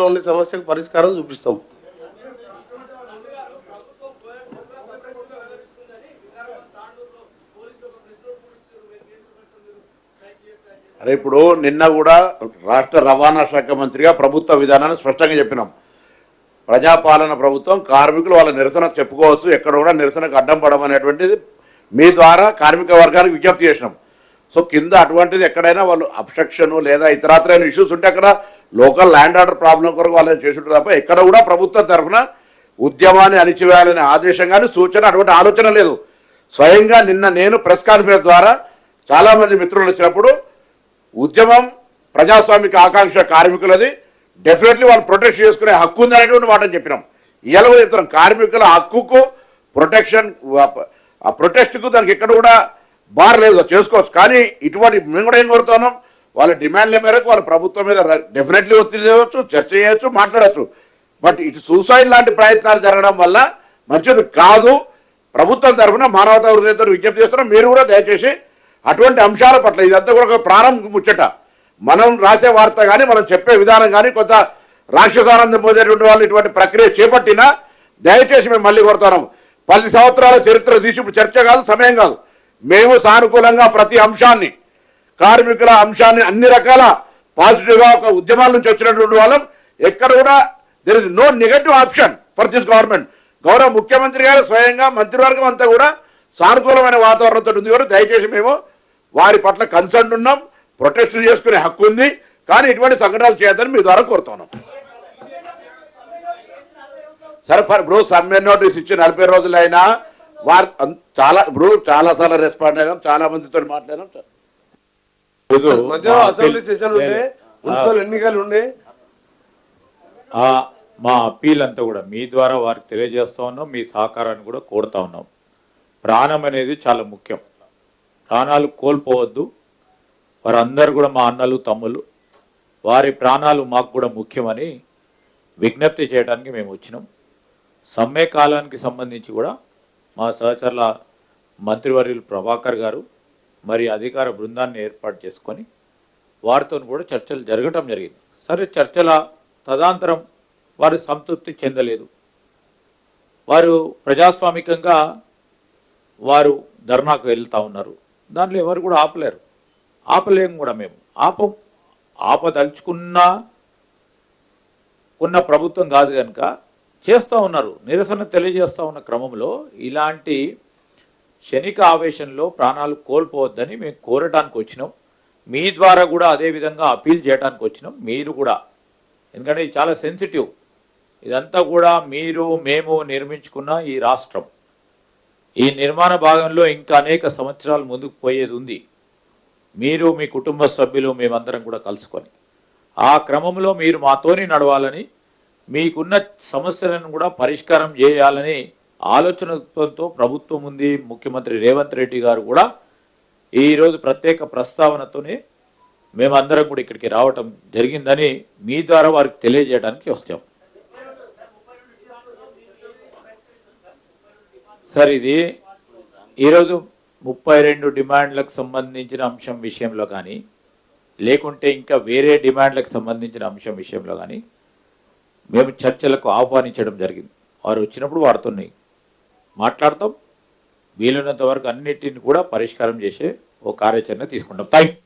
ఉండే సమస్యకు పరిష్కారం చూపిస్తాం. అరే ఇప్పుడు నిన్న కూడా రాష్ట్ర రవాణా శాఖ మంత్రిగా ప్రభుత్వ విధానాన్ని స్పష్టంగా చెప్పినాం. ప్రజాపాలన ప్రభుత్వం, కార్మికులు వాళ్ళ నిరసన చెప్పుకోవచ్చు, ఎక్కడ కూడా నిరసనకు అడ్డం పడమనేటువంటిది మీ ద్వారా కార్మిక వర్గానికి విజ్ఞప్తి చేసినాం. సో కింద అటువంటిది ఎక్కడైనా వాళ్ళు అబ్స్ట్రక్షన్ లేదా ఇతరత్రైన ఇష్యూస్ ఉంటే అక్కడ లోకల్ ల్యాండ్ ఆర్డర్ ప్రాబ్లం కొరకు వాళ్ళని చేస్తుంటారు తప్ప ఎక్కడ కూడా ప్రభుత్వం తరఫున ఉద్యమాన్ని అణిచివేయాలనే ఆదేశం కానీ సూచన అటువంటి ఆలోచన లేదు. స్వయంగా నిన్న నేను ప్రెస్ కాన్ఫరెన్స్ ద్వారా చాలామంది మిత్రులు వచ్చినప్పుడు ఉద్యమం ప్రజాస్వామిక ఆకాంక్ష కార్మికులది, డెఫినెట్లీ వాళ్ళు ప్రొటెక్ట్ చేసుకునే హక్కు ఉంది అనేటువంటి మాటని చెప్పినాం. ఇవాళ కూడా చెప్తున్నాం, కార్మికుల హక్కుకు ప్రొటెక్షన్, ఆ ప్రొటెస్ట్కు దానికి ఎక్కడ కూడా బార్ లేదు, చేసుకోవచ్చు. కానీ ఇటువంటి మేము కూడా ఏం కోరుతున్నాం, వాళ్ళ డిమాండ్ల మేరకు వాళ్ళ ప్రభుత్వం మీద డెఫినెట్లీ ఒత్తిడి చేయవచ్చు, చర్చ చేయవచ్చు, మాట్లాడచ్చు. బట్ ఇటు సూసైడ్ లాంటి ప్రయత్నాలు జరగడం వల్ల మంచిది కాదు. ప్రభుత్వం తరఫున మానవతా హృదయంతో విజ్ఞప్తి చేస్తున్నాం. మీరు కూడా దయచేసి అటువంటి అంశాల పట్ల, ఇదంతా కూడా ఒక ప్రారంభ ముచ్చట, మనం రాసే వార్త కానీ మనం చెప్పే విధానం కానీ కొంత రాక్షసానందం పొందేటువంటి వాళ్ళు ఇటువంటి ప్రక్రియ చేపట్టినా దయచేసి మేము మళ్ళీ కోరుతున్నాం. 10 సంవత్సరాల చరిత్ర తీసి ఇప్పుడు చర్చ కాదు, సమయం కాదు. మేము సానుకూలంగా ప్రతి అంశాన్ని, కార్మికుల అంశాన్ని అన్ని రకాల పాజిటివ్గా ఒక ఉద్యమాల నుంచి వచ్చినటువంటి వాళ్ళం. ఎక్కడ కూడా there is no negative option for this government. గౌరవ ముఖ్యమంత్రి గారు స్వయంగా మంత్రివర్గం అంతా కూడా సానుకూలమైన వాతావరణంతో ఉంది. కూడా దయచేసి మేము వారి పట్ల కన్సర్న్ ఉన్నాం, ప్రొటెస్ట్ చేసుకునే హక్కు ఉంది. కానీ ఇటువంటి సంఘటనలు చేయొద్దని మీ ద్వారా కోరుతున్నాం. సరే ఇప్పుడు సమ్మె నోటీస్ ఇచ్చి 40 రోజులైనా వారు చాలా ఇప్పుడు చాలాసార్లు రెస్పాండ్ అయినాం, చాలా మందితో మాట్లాడాం. అసెంబ్లీ సెషన్ ఉండే, మున్సిపల్ ఎన్నికలు ఉండే, మా అప్పీల్ అంతా కూడా మీ ద్వారా వారికి తెలియజేస్తా ఉన్నాం. మీ సహకారాన్ని కూడా కోరుతా ఉన్నాం. ప్రాణం అనేది చాలా ముఖ్యం, ప్రాణాలు కోల్పోవద్దు. వారందరూ కూడా మా అన్నలు తమ్ముళ్ళు, వారి ప్రాణాలు మాకు కూడా ముఖ్యమని విజ్ఞప్తి చేయడానికి మేము వచ్చినాం. సమ్మె కాలానికి సంబంధించి కూడా మా సహచరుల మంత్రివర్యులు ప్రభాకర్ గారు మరి అధికార బృందాన్ని ఏర్పాటు చేసుకొని వారితో కూడా చర్చలు జరగటం జరిగింది. సరే, చర్చల తదనంతరం వారు సంతృప్తి చెందలేదు. వారు ప్రజాస్వామికంగా వారు ధర్నాకు వెళ్తూ ఉన్నారు. దాంట్లో ఎవరు కూడా ఆపలేము కూడా. మేము ఆపదలుచుకున్నా ఉన్న ప్రభుత్వం కాదు కనుక చేస్తూ ఉన్నారు. నిరసన తెలియజేస్తూ ఉన్న క్రమంలో ఇలాంటి క్షణిక ఆవేశంలో ప్రాణాలు కోల్పోవద్దని మేము కోరటానికి వచ్చినాం. మీ ద్వారా కూడా అదేవిధంగా అపీల్ చేయడానికి వచ్చినాం. మీరు కూడా, ఎందుకంటే ఇది చాలా సెన్సిటివ్, ఇదంతా కూడా మీరు మేము నిర్మించుకున్న ఈ రాష్ట్రం, ఈ నిర్మాణ భాగంలో ఇంకా అనేక సంవత్సరాలు ముందుకు పోయేది ఉంది. మీరు, మీ కుటుంబ సభ్యులు, మేమందరం కూడా కలుసుకొని ఆ క్రమంలో మీరు మాతోని నడవాలని, మీకున్న సమస్యలను కూడా పరిష్కారం చేయాలని ఆలోచనతో ప్రభుత్వం ఉంది. ముఖ్యమంత్రి రేవంత్ రెడ్డి గారు కూడా ఈరోజు ప్రత్యేక ప్రస్తావనతోనే మేమందరం కూడా ఇక్కడికి రావటం జరిగిందని మీ ద్వారా వారికి తెలియజేయడానికి వస్తాం. సార్, ఇది ఈరోజు 32 డిమాండ్లకు సంబంధించిన అంశం విషయంలో కానీ, లేకుంటే ఇంకా వేరే డిమాండ్లకు సంబంధించిన అంశం విషయంలో కానీ మేము చర్చలకు ఆహ్వానించడం జరిగింది. వారు వచ్చినప్పుడు వారితో మాట్లాడతాం. వీలున్నంత వరకు అన్నిటిని కూడా పరిష్కారం చేసే ఓ కార్యాచరణ తీసుకుంటాం. థ్యాంక్